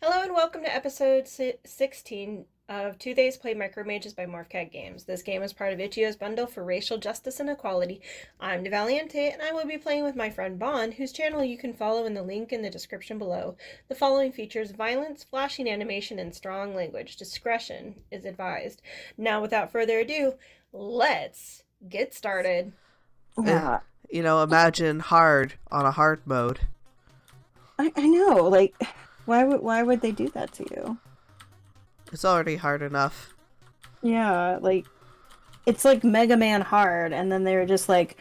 Hello and welcome to episode 16 of 2 Days Play Micromages by Morphcat Games. This game is part of Itch.io's bundle for racial justice and equality. I'm DeValiente and I will be playing with my friend Bann, whose channel you can follow in the link in the description below. The following features violence, flashing animation, and strong language. Discretion is advised. Now, without further ado, let's get started. Yeah. Imagine hard on a hard mode. I know, like, why would they do that to you? It's already hard enough. Yeah, like, it's like Mega Man hard, and then they were just like,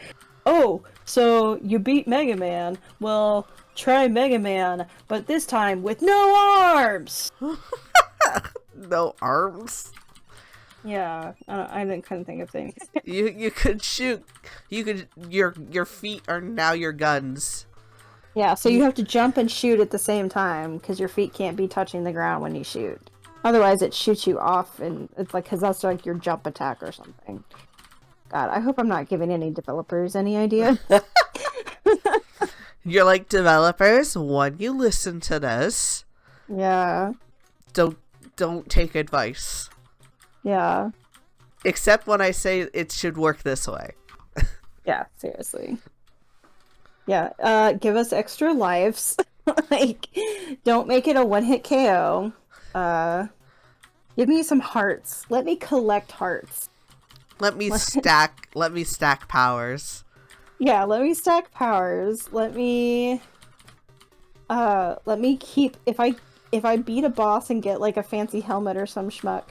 oh, so you beat Mega Man, well, try Mega Man, but this time with no arms! No arms? Yeah, I couldn't think of things. You could shoot. Your feet are now your guns. Yeah, so you have to jump and shoot at the same time, because your feet can't be touching the ground when you shoot. Otherwise, it shoots you off, and it's like, because that's like your jump attack or something. God, I hope I'm not giving any developers any idea. You're like, developers, when you listen to this, Yeah. don't take advice. Yeah. Except when I say it should work this way. Yeah, seriously. Yeah, give us extra lives. Like, don't make it a one-hit KO. Give me some hearts. Let me collect hearts. Let me stack powers. Yeah, let me stack powers. Let me keep if I beat a boss and get like a fancy helmet or some schmuck,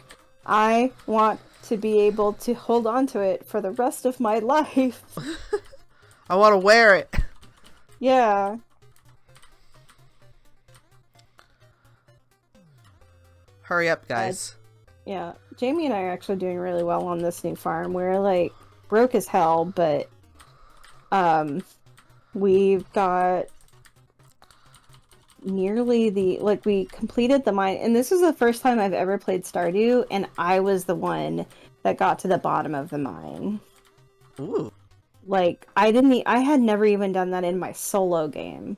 I want to be able to hold on to it for the rest of my life. I want to wear it. Yeah. Hurry up, guys. Yeah. Jamie and I are actually doing really well on this new farm. We're like broke as hell, but we've got nearly we completed the mine, and this is the first time I've ever played Stardew, and I was the one that got to the bottom of the mine. Ooh. Like, I had never even done that in my solo game.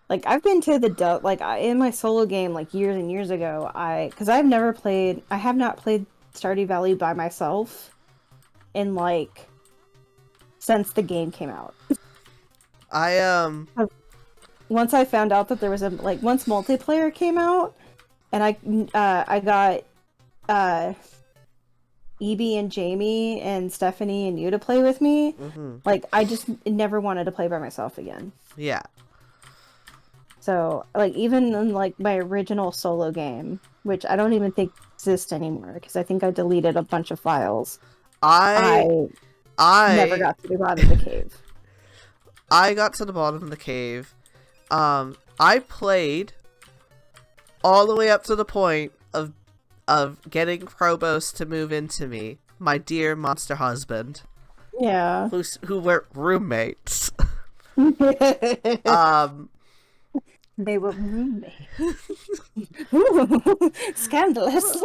Like, I've been to the in my solo game, like, years and years ago, because I have not played Stardew Valley by myself in, like, since the game came out. Once I found out that there was once multiplayer came out, and I got, Evie and Jamie and Stephanie and you to play with me. Mm-hmm. Like, I just never wanted to play by myself again. Yeah. So, like, even in, like, my original solo game, which I don't even think exists anymore, because I think I deleted a bunch of files. I never got to the bottom of the cave. I got to the bottom of the cave. I played all the way up to the point of getting Krobos to move into me, my dear monster husband. Yeah. Who were roommates. They were roommates. Ooh, scandalous.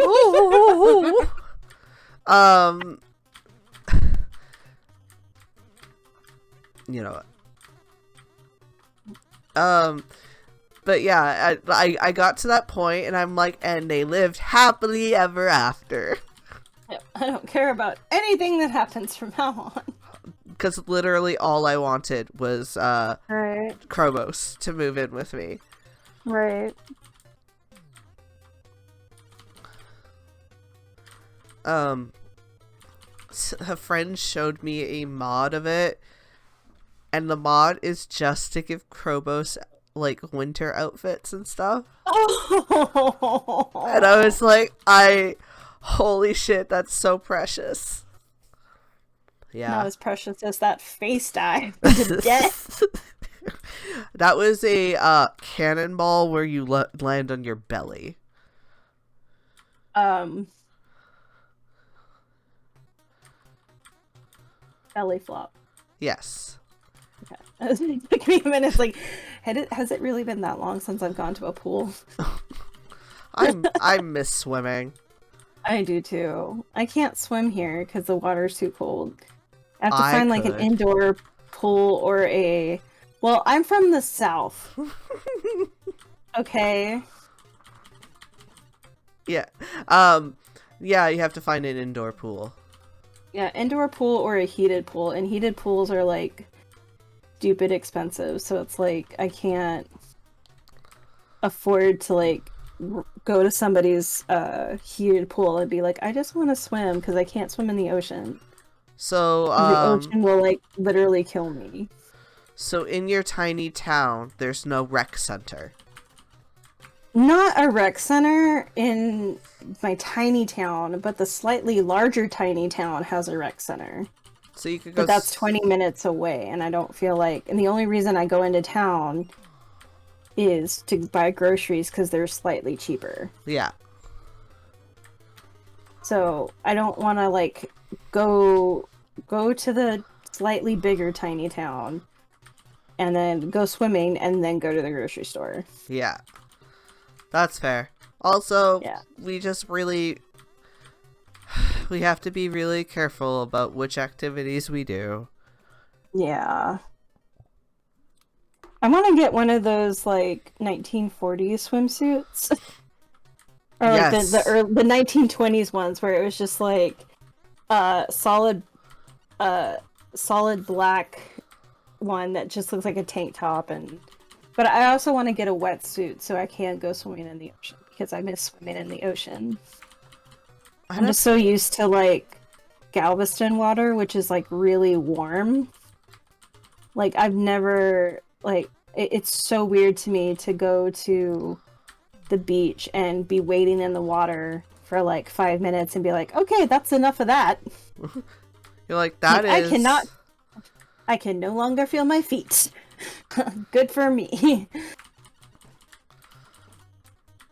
You know what? But yeah, I got to that point, and I'm like, and they lived happily ever after. Yep, I don't care about anything that happens from now on. Because literally all I wanted was Right. Krobos to move in with me. Right. A friend showed me a mod of it, and the mod is just to give Krobos like winter outfits and stuff. Oh. And I was like, holy shit, that's so precious. Yeah. Not as precious as that face dive to death. That was a cannonball where you land on your belly. Belly flop. Yes. Okay. It took me a minute. Like, has it really been that long since I've gone to a pool? I miss swimming. I do too. I can't swim here because the water's too cold. I have to find like an indoor pool or a Well, I'm from the south. Okay. Yeah. Yeah, you have to find an indoor pool. Yeah, indoor pool or a heated pool, and heated pools are like stupid expensive, so it's like I can't afford to like go to somebody's heated pool and be like, I just want to swim because I can't swim in the ocean. So, 'Cause the ocean will like literally kill me. so in your tiny town, there's no rec center. Not a rec center in my tiny town, but the slightly larger tiny town has a rec center. So you could go But that's 20 minutes away, and I don't feel like... And the only reason I go into town is to buy groceries because they're slightly cheaper. Yeah. So I don't want to, like, go to the slightly bigger tiny town and then go swimming and then go to the grocery store. Yeah. That's fair. Also, Yeah. we just really... We have to be really careful about which activities we do. Yeah. I want to get one of those, like, 1940s swimsuits. Or, like, Yes. the 1920s ones where it was just, like, solid black one that just looks like a tank top. But I also want to get a wetsuit so I can go swimming in the ocean because I miss swimming in the ocean. I'm just so used to, like, Galveston water, which is, like, really warm. Like, I've never, like, it's so weird to me to go to the beach and be waiting in the water for, like, 5 minutes and be like, okay, that's enough of that. You're like, that like, is... I can no longer feel my feet. Good for me.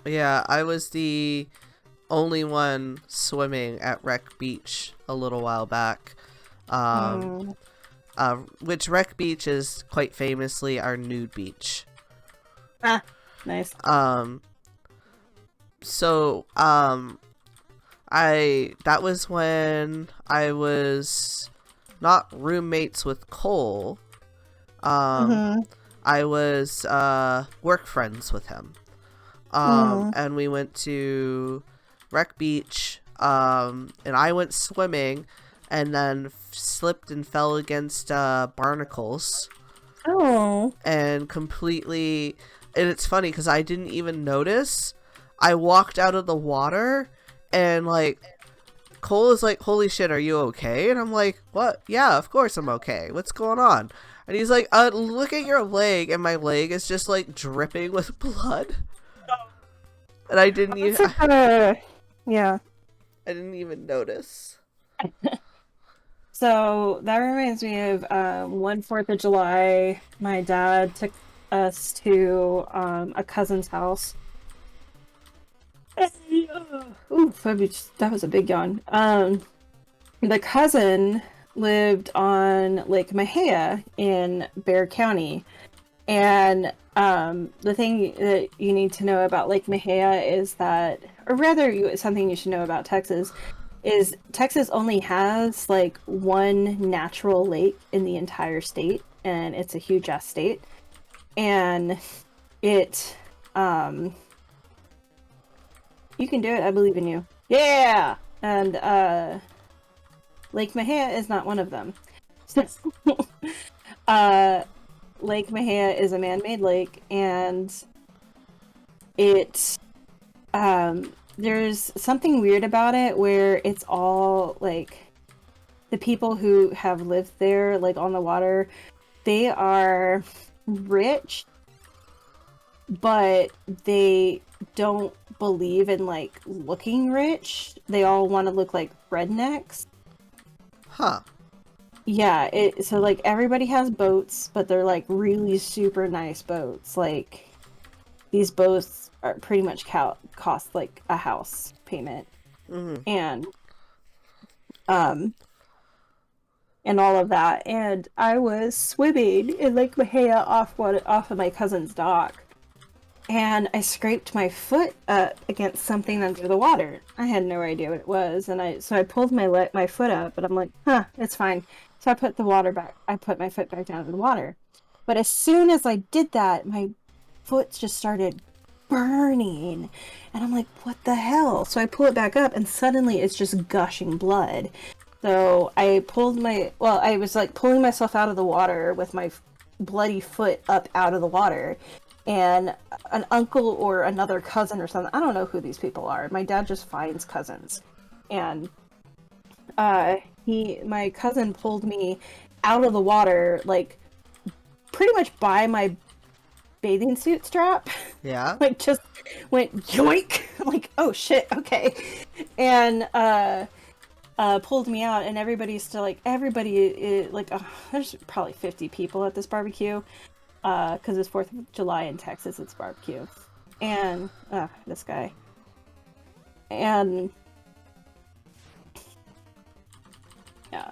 Yeah, I was the only one swimming at Wreck Beach a little while back. Which Wreck Beach is quite famously our nude beach. Ah, nice. That was when I was not roommates with Cole. I was work friends with him. And we went to Wreck Beach, and I went swimming and then slipped and fell against barnacles. Oh. And completely... And it's funny because I didn't even notice. I walked out of the water and, like, Cole is like, holy shit, are you okay? And I'm like, what? Yeah, of course I'm okay. What's going on? And he's like, look at your leg. And my leg is just, like, dripping with blood. And I didn't even... Yeah. I didn't even notice. So that reminds me of one 4th of July. My dad took us to a cousin's house. Ooh, that was a big yawn. The cousin lived on Lake Mejia in Bexar County. And the thing that you need to know about Lake Mejia is that, or rather something you should know about Texas, is Texas only has like one natural lake in the entire state, and it's a huge ass state. And it, you can do it, I believe in you. Yeah! And Lake Mejia is not one of them. Lake Mejia is a man-made lake, and it, there's something weird about it where it's all, like, the people who have lived there, like, on the water, they are rich, but they don't believe in, like, looking rich. They all want to look like rednecks. Huh. Yeah, so, like, everybody has boats, but they're, like, really super nice boats. Like, these boats are pretty much cost, like, a house payment. Mm-hmm. And all of that. And I was swimming in Lake Mejia off of my cousin's dock. And I scraped my foot up against something under the water. I had no idea what it was. And so I pulled my foot up, but I'm like, huh, it's fine. So I put the water back. I put my foot back down in the water. But as soon as I did that, my foot just started burning. And I'm like, what the hell? So I pull it back up, and suddenly it's just gushing blood. So I I was like pulling myself out of the water with my bloody foot up out of the water. And an uncle or another cousin or something, I don't know who these people are. My dad just finds cousins. And my cousin pulled me out of the water, like pretty much by my bathing suit strap. Yeah. Like just went yoink. Like, oh shit, okay. And pulled me out, and everybody's still like, there's probably 50 people at this barbecue, because it's 4th of July in Texas. It's barbecue. And this guy, and yeah,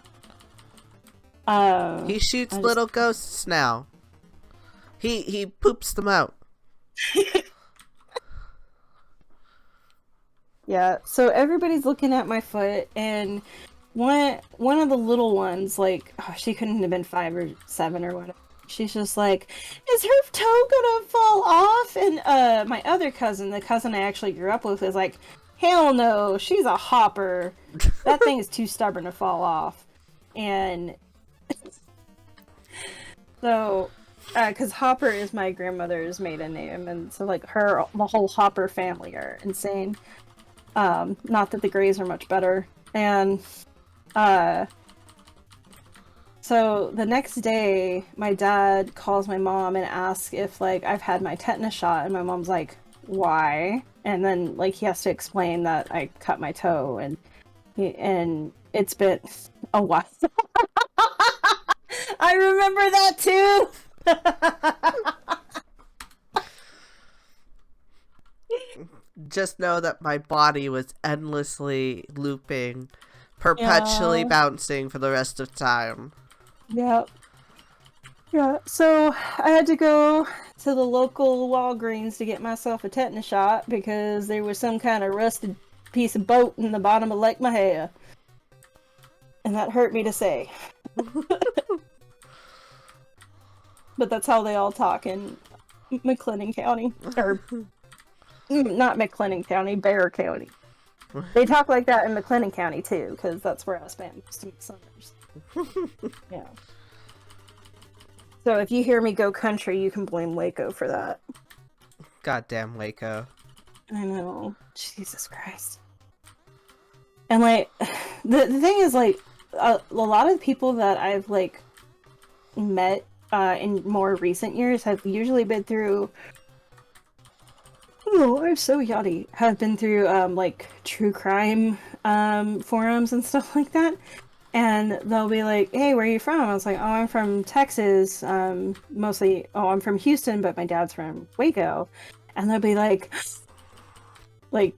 He shoots little ghosts now. He poops them out. Yeah, so everybody's looking at my foot, and one of the little ones, like, she couldn't have been 5 or 7 or whatever. She's just like, is her toe gonna fall off? And my other cousin, the cousin I actually grew up with, is like, hell no, she's a hopper. That thing is too stubborn to fall off. And so, because Hopper is my grandmother's maiden name, and so like the whole Hopper family are insane. Not that the Greys are much better. And so the next day, my dad calls my mom and asks if like I've had my tetanus shot, and my mom's like, why? And then like he has to explain that I cut my toe, and it's been a while. I remember that too. Just know that my body was endlessly looping, perpetually bouncing for the rest of time. Yeah. Yeah, so I had to go to the local Walgreens to get myself a tetanus shot because there was some kind of rusted piece of boat in the bottom of Lake Mahia. And that hurt me to say. But that's how they all talk in McLennan County. Or, not McLennan County, Bear County. They talk like that in McLennan County, too, because that's where I spend most of my summers. Yeah. So if you hear me go country, you can blame Waco for that. Goddamn Waco. I know. Jesus Christ. And, like, the thing is, like, a lot of people that I've, like, met in more recent years have usually been through... Oh, I'm so yachty. Have been through, like, true crime forums and stuff like that. And they'll be like, hey, where are you from? I was like, oh, I'm from Texas. Mostly, I'm from Houston, but my dad's from Waco. And they'll be like,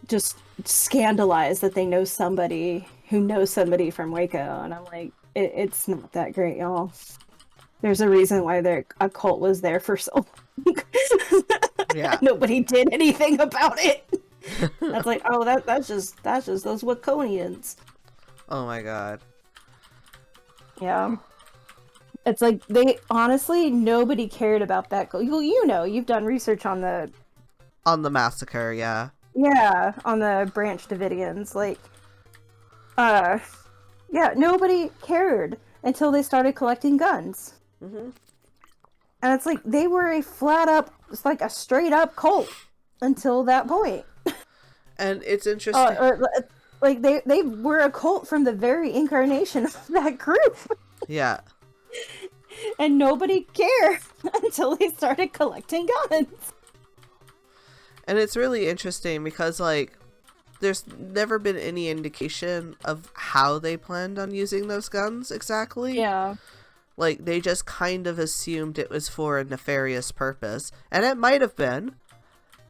just scandalized that they know somebody who knows somebody from Waco. And I'm like, it's not that great, y'all. There's a reason why a cult was there for so long. Yeah. Nobody did anything about it. That's like, oh, that's just those Waconians. Oh my god. Yeah. It's like, honestly, nobody cared about that. You know, you've done research on the massacre, yeah. Yeah, on the Branch Davidians. Like, yeah, nobody cared until they started collecting guns. Mm-hmm. And it's like, they were a it's like a straight up cult until that point. And it's interesting. Like, they were a cult from the very incarnation of that group. Yeah. And nobody cared until they started collecting guns. And it's really interesting because, like, there's never been any indication of how they planned on using those guns exactly. Yeah. Like, they just kind of assumed it was for a nefarious purpose. And it might have been.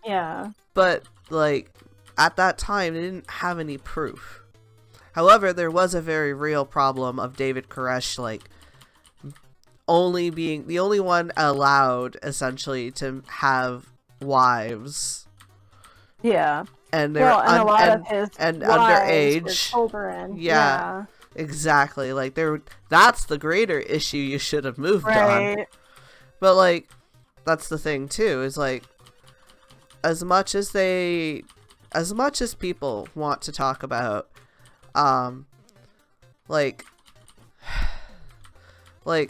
Yeah. But, like, at that time, they didn't have any proof. However, there was a very real problem of David Koresh, like, only being the only one allowed, essentially, to have wives. Yeah. And they're and a lot of his and wives underage. were children. Yeah. Exactly. Like, that's the greater issue you should have moved on. But, like, that's the thing, too, is, like, as much as people want to talk about like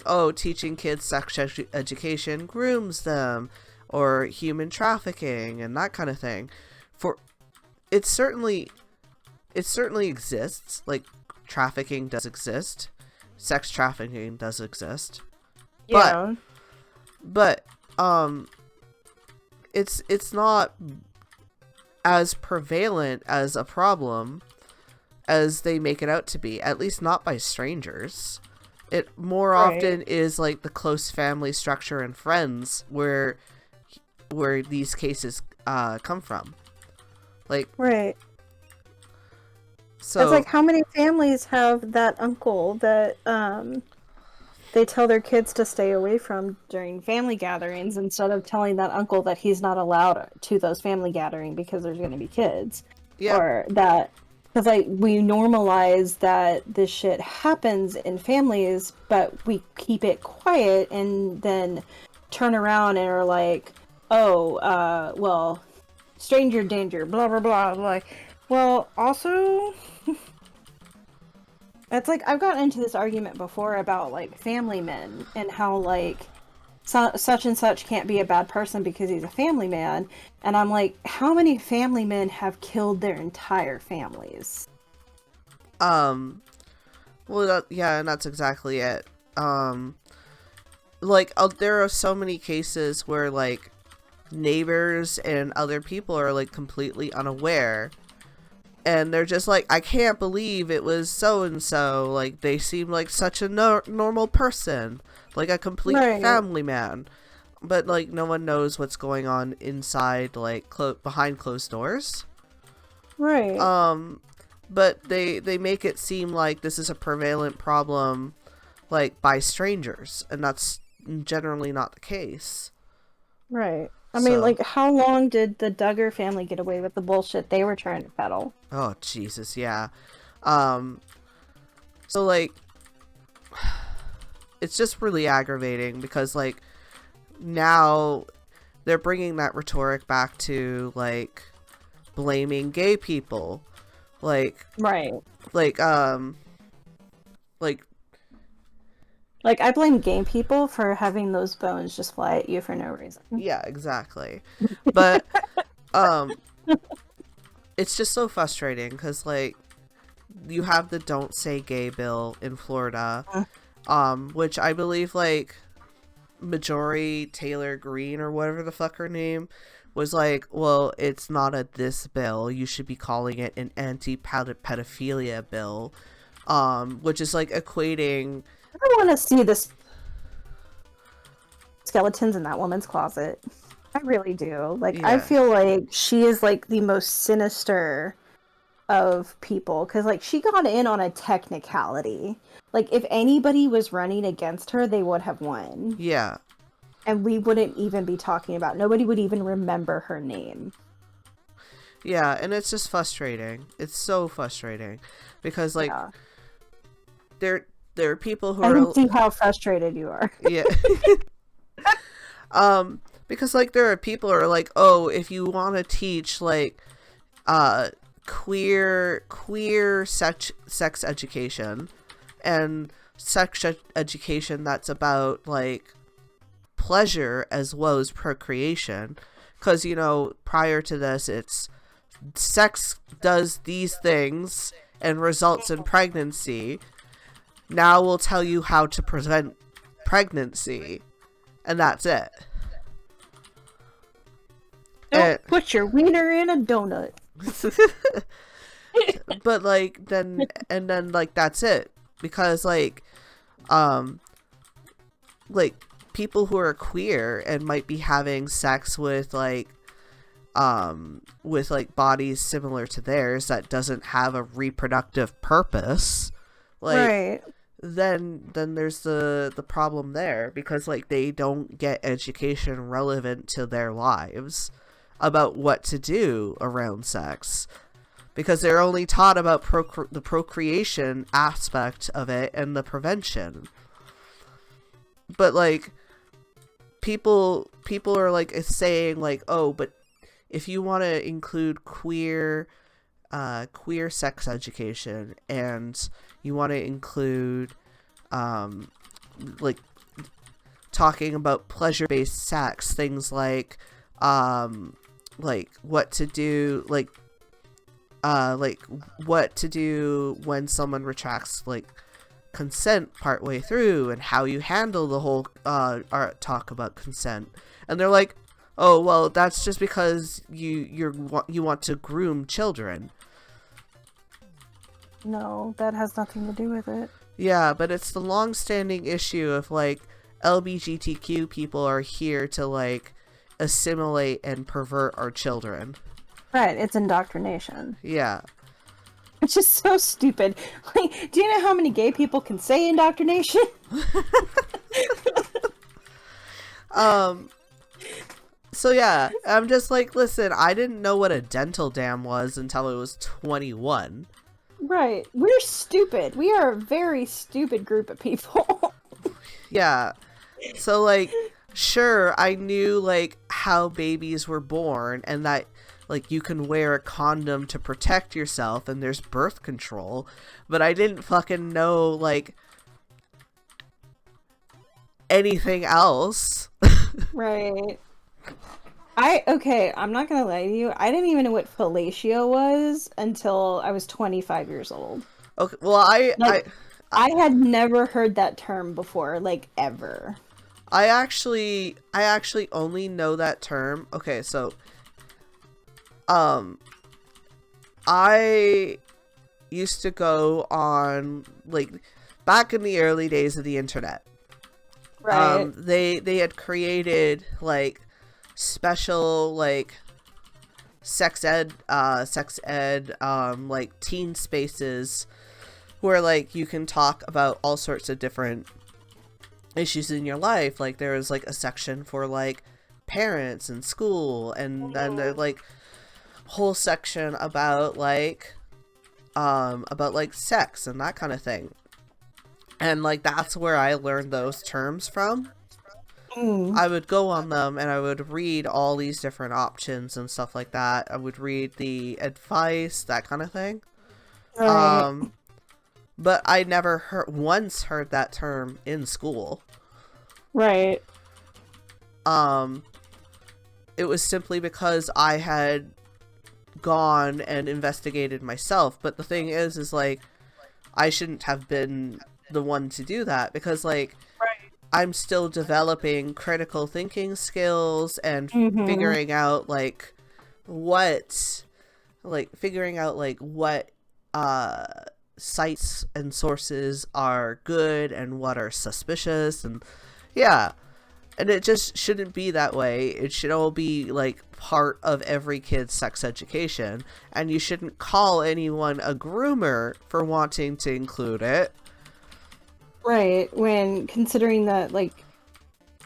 oh, teaching kids sex education grooms them, or human trafficking and that kind of thing, for it certainly exists. Like, trafficking does exist, sex trafficking does exist, Yeah. but it's not as prevalent as a problem as they make it out to be, at least not by strangers. It more often is like the close family structure and friends where these cases come from. Like, Right. so It's like, how many families have that uncle that they tell their kids to stay away from during family gatherings, instead of telling that uncle that he's not allowed to those family gatherings because there's going to be kids. yeah, Or that, because like, we normalize that this shit happens in families, but we keep it quiet and then turn around and are like, oh, well, stranger danger, blah blah blah. Like, well, also, it's like, I've gotten into this argument before about like family men and how like such and such can't be a bad person because he's a family man, and I'm like, how many family men have killed their entire families? well, yeah, and that's exactly it. Like, there are so many cases where like neighbors and other people are like completely unaware, and they're just like, I can't believe it was so and so, like they seem like such a normal person, like a complete Right. family man, but like no one knows what's going on inside, like behind closed doors. Right. But they make it seem like this is a prevalent problem, like by strangers, and that's generally not the case. Right. I mean, So- like, how long did the Duggar family get away with the bullshit they were trying to peddle? Oh, Jesus, yeah. So, like, it's just really aggravating because, like, now they're bringing that rhetoric back to, like, blaming gay people. Like, Right. like, Like, I blame game people for having those bones just fly at you for no reason. yeah, exactly. But, it's just so frustrating because, like, you have the Don't Say Gay bill in Florida, which I believe, like, Marjorie Taylor Greene, or whatever the fuck her name, was like, well, it's not a this bill, you should be calling it an anti-pedophilia bill, which is like equating. I want to see the skeletons in that woman's closet. I really do. Like, I Yeah. feel like she is like the most sinister of people, because like, she got in on a technicality. Like, if anybody was running against her, they would have won, Yeah. and we wouldn't even be talking about. Nobody would even remember her name. Yeah, and it's just frustrating. It's so frustrating because, like, Yeah. there are people who I are can see how frustrated you are. yeah. Because like there are people who are like, oh, if you want to teach like queer sex education and sex education that's about like pleasure as well as procreation, because you know, prior to this, it's sex does these things and results in pregnancy. Now we'll tell you how to prevent pregnancy, and that's it. Don't put your wiener in a donut. But like then like that's it, because like people who are queer and might be having sex with like bodies similar to theirs that doesn't have a reproductive purpose, like Right. then there's the problem there, because like they don't get education relevant to their lives about what to do around sex, because they're only taught about the procreation aspect of it and the prevention. But like people are like saying like, oh, but if you want to include queer sex education, and you want to include like talking about pleasure-based sex, things like what to do, like what to do when someone retracts like consent partway through, and how you handle the whole talk about consent. And they're like, oh well, that's just because you want to groom children. No, that has nothing to do with it. Yeah, but it's the long-standing issue of like LGBTQ people are here to like assimilate and pervert our children. Right, it's indoctrination. Yeah. Which is so stupid. Like, do you know how many gay people can say indoctrination? So yeah, I'm just like, listen, I didn't know what a dental dam was until I was 21. Right. We're stupid. We are a very stupid group of people. Yeah. So like, sure, I knew like how babies were born, and that like you can wear a condom to protect yourself, and there's birth control, but I didn't fucking know like anything else. Right. I'm not gonna lie to you. I didn't even know what fellatio was until I was 25 years old. Okay, well, I had never heard that term before, like, ever. I actually only know that term. Okay, so I used to go on, like, back in the early days of the internet. Right. They had created like special like sex ed like teen spaces where like you can talk about all sorts of different issues in your life. Like there was like a section for like parents and school, and then there's like whole section about like sex and that kind of thing. And like that's where I learned those terms from. I would go on them and I would read all these different options and stuff like that. I would read the advice, that kind of thing. Right. But I never once heard that term in school. Right. It was simply because I had gone and investigated myself. But the thing is like, I shouldn't have been the one to do that, because like I'm still developing critical thinking skills and figuring out like what sites and sources are good and what are suspicious. And yeah, and it just shouldn't be that way. It should all be like part of every kid's sex education, and you shouldn't call anyone a groomer for wanting to include it. Right, when considering that, like,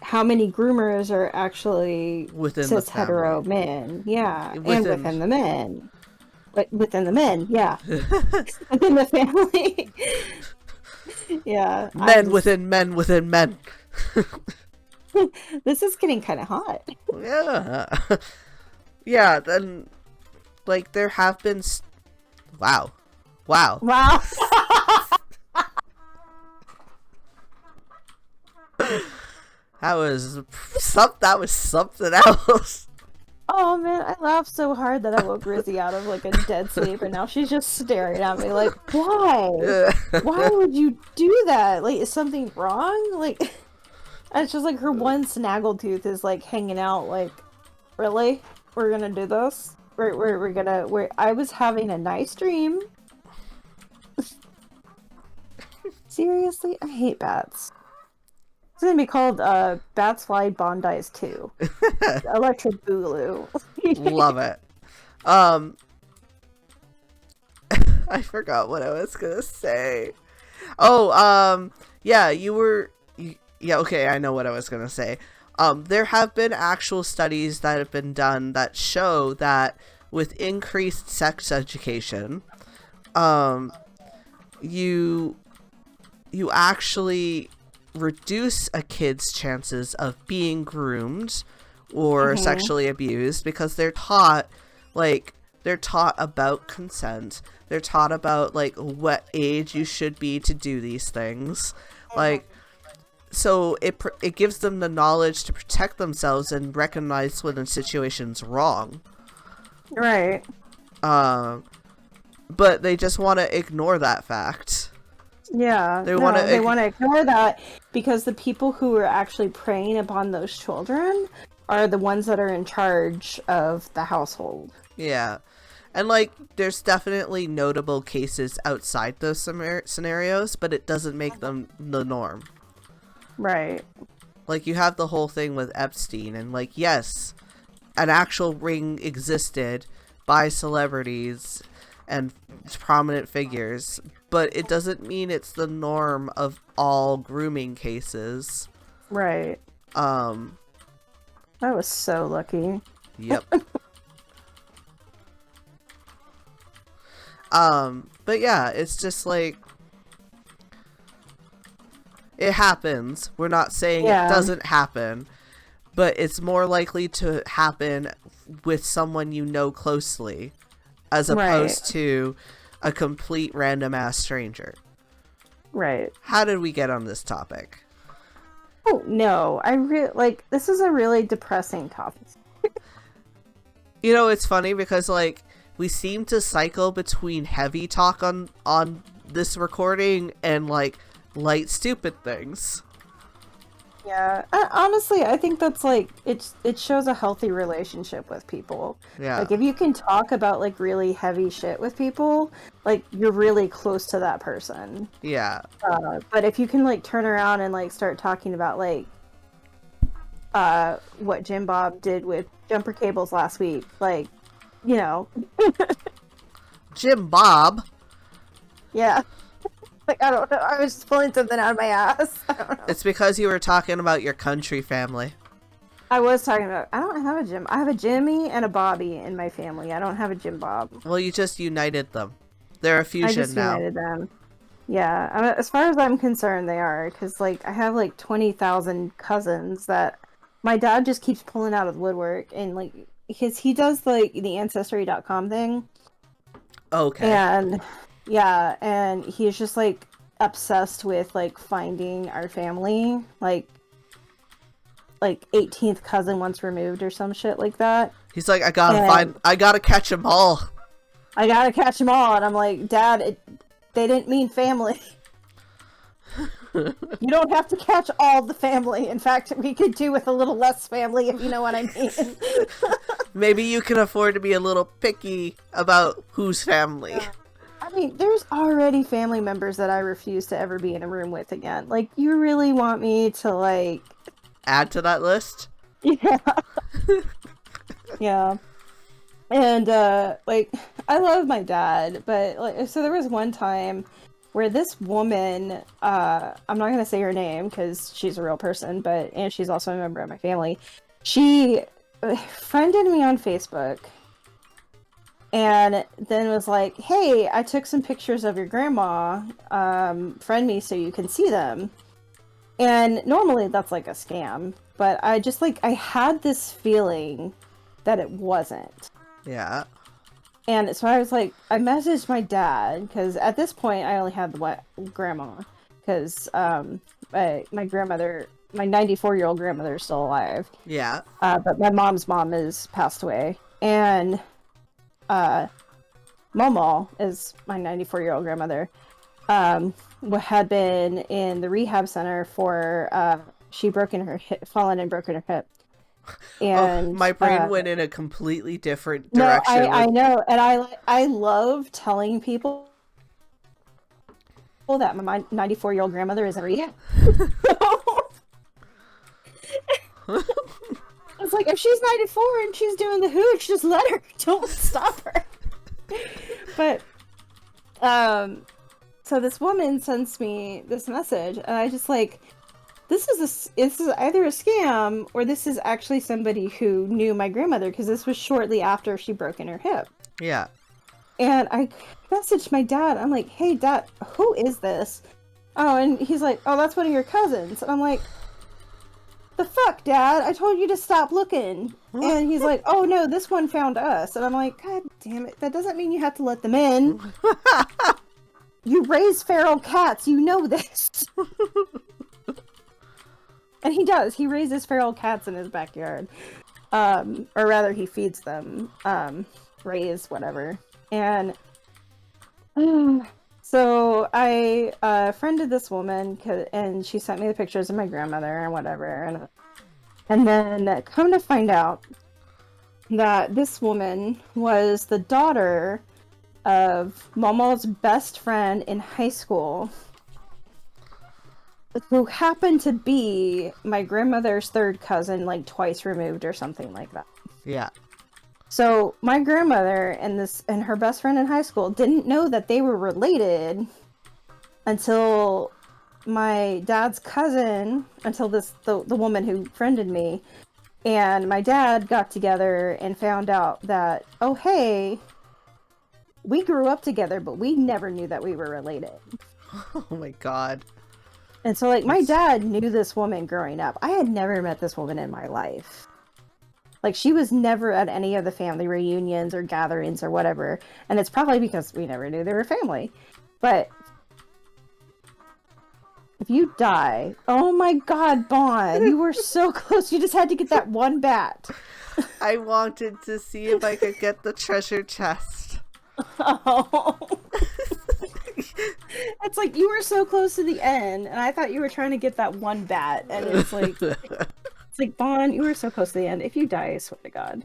how many groomers are actually Within cis the hetero family. men, yeah, and Within- within the men, but within the men, yeah, within the family, yeah. Men within men within men. This is getting kind of hot. Yeah. Yeah, then like there have been wow. Wow. That was something else. Oh man, I laughed so hard that I woke Rizzy out of like a dead sleep, and now she's just staring at me like, why? Why would you do that? Like, is something wrong? Like, and it's just like her one snaggletooth is like hanging out. Like, really? We're gonna do this? I was having a nice dream. Seriously, I hate bats. It's gonna be called Bats Fly Bondi's 2. Electric Boogaloo. Love it. I forgot what I was gonna say. Oh, yeah, yeah, okay, I know what I was gonna say. There have been actual studies that have been done that show that with increased sex education, you actually reduce a kid's chances of being groomed or sexually abused, because they're taught about consent. They're taught about like what age you should be to do these things. Like, so it gives them the knowledge to protect themselves and recognize when a situation's wrong. Right. But they just want to ignore that fact. Yeah. They want to ignore that because the people who are actually preying upon those children are the ones that are in charge of the household. Yeah. And, like, there's definitely notable cases outside those scenarios, but it doesn't make them the norm. Right. Like, you have the whole thing with Epstein, and, like, yes, an actual ring existed by celebrities and prominent figures, but it doesn't mean it's the norm of all grooming cases. Right. I was so lucky. Yep. But yeah, it's just like, it happens. We're not saying it doesn't happen, but it's more likely to happen with someone you know closely, as opposed to a complete random ass stranger. Right. How did we get on this topic? Oh, no. This is a really depressing topic. You know, it's funny because, like, we seem to cycle between heavy talk on this recording and, like, light stupid things. Yeah. Honestly, I think that's, like, it shows a healthy relationship with people. Yeah. Like, if you can talk about, like, really heavy shit with people, like, you're really close to that person. Yeah. But if you can, like, turn around and, like, start talking about, like, what Jim Bob did with jumper cables last week, like, you know. Jim Bob? Yeah. Like, I don't know. I was just pulling something out of my ass. I don't know. It's because you were talking about your country family. I was talking about... I don't have a Jim. I have a Jimmy and a Bobby in my family. I don't have a Jim Bob. Well, you just united them. They're a fusion now. I just united them. Yeah. As far as I'm concerned, they are. Because, like, I have, like, 20,000 cousins that my dad just keeps pulling out of the woodwork. And, like, because he does, like, the Ancestry.com thing. Okay. And... yeah, and he's just, like, obsessed with, like, finding our family, like 18th cousin once removed or some shit like that. He's like, I gotta catch them all. I gotta catch them all, and I'm like, Dad, they didn't mean family. You don't have to catch all the family. In fact, we could do with a little less family, if you know what I mean. Maybe you can afford to be a little picky about whose family. I mean, there's already family members that I refuse to ever be in a room with again. Like, you really want me to, like... add to that list? Yeah. Yeah. And, like, I love my dad, but, like, so there was one time where this woman, I'm not gonna say her name, because she's a real person, and she's also a member of my family, she friended me on Facebook, and then was like, hey, I took some pictures of your grandma, friend me so you can see them. And normally that's like a scam, but I just, like, I had this feeling that it wasn't. Yeah. And so I was like, I messaged my dad, because at this point I only had the grandma, because my grandmother, my 94-year-old grandmother is still alive. Yeah. But my mom's mom is passed away. And Momo is my 94-year-old grandmother, had been in the rehab center for, she fallen and broken her hip. And my brain went in a completely different direction. No, I know, and I love telling people that my 94-year-old grandmother is in rehab. It's like, if she's 94 and she's doing the hooch, just let her. Don't stop her. But, so this woman sends me this message, and I just, like, this is either a scam, or this is actually somebody who knew my grandmother, because this was shortly after she broken her hip. Yeah. And I messaged my dad. I'm like, hey, Dad, who is this? Oh, and he's like, oh, that's one of your cousins. And I'm like, the fuck, Dad? I told you to stop looking. And he's like, oh no, this one found us. And I'm like, God damn it, that doesn't mean you have to let them in. You raise feral cats, you know this. And he does. He raises feral cats in his backyard. Or rather, he feeds them. Raise, whatever. And so I friended this woman, and she sent me the pictures of my grandmother and whatever. And then come to find out that this woman was the daughter of Momo's best friend in high school, who happened to be my grandmother's third cousin, like twice removed or something like that. Yeah. So my grandmother and her best friend in high school didn't know that they were related until my dad's cousin, until the woman who friended me, and my dad got together and found out that, oh hey, we grew up together, but we never knew that we were related. Oh my god. And so, like, my dad knew this woman growing up. I had never met this woman in my life. Like, she was never at any of the family reunions or gatherings or whatever. And it's probably because we never knew they were family. But if you die, oh my god, Bann, you were so close. You just had to get that one bat. I wanted to see if I could get the treasure chest. Oh. It's like, you were so close to the end, and I thought you were trying to get that one bat, and it's like, Bann, you were so close to the end. If you die, I swear to God.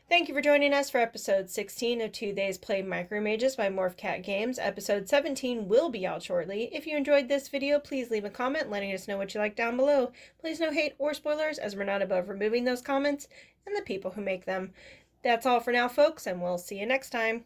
Thank you for joining us for episode 16 of 2 Days Play Micro Mages by Morphcat Games. Episode 17 will be out shortly. If you enjoyed this video, please leave a comment letting us know what you like down below. Please no hate or spoilers, as we're not above removing those comments and the people who make them. That's all for now, folks, and we'll see you next time.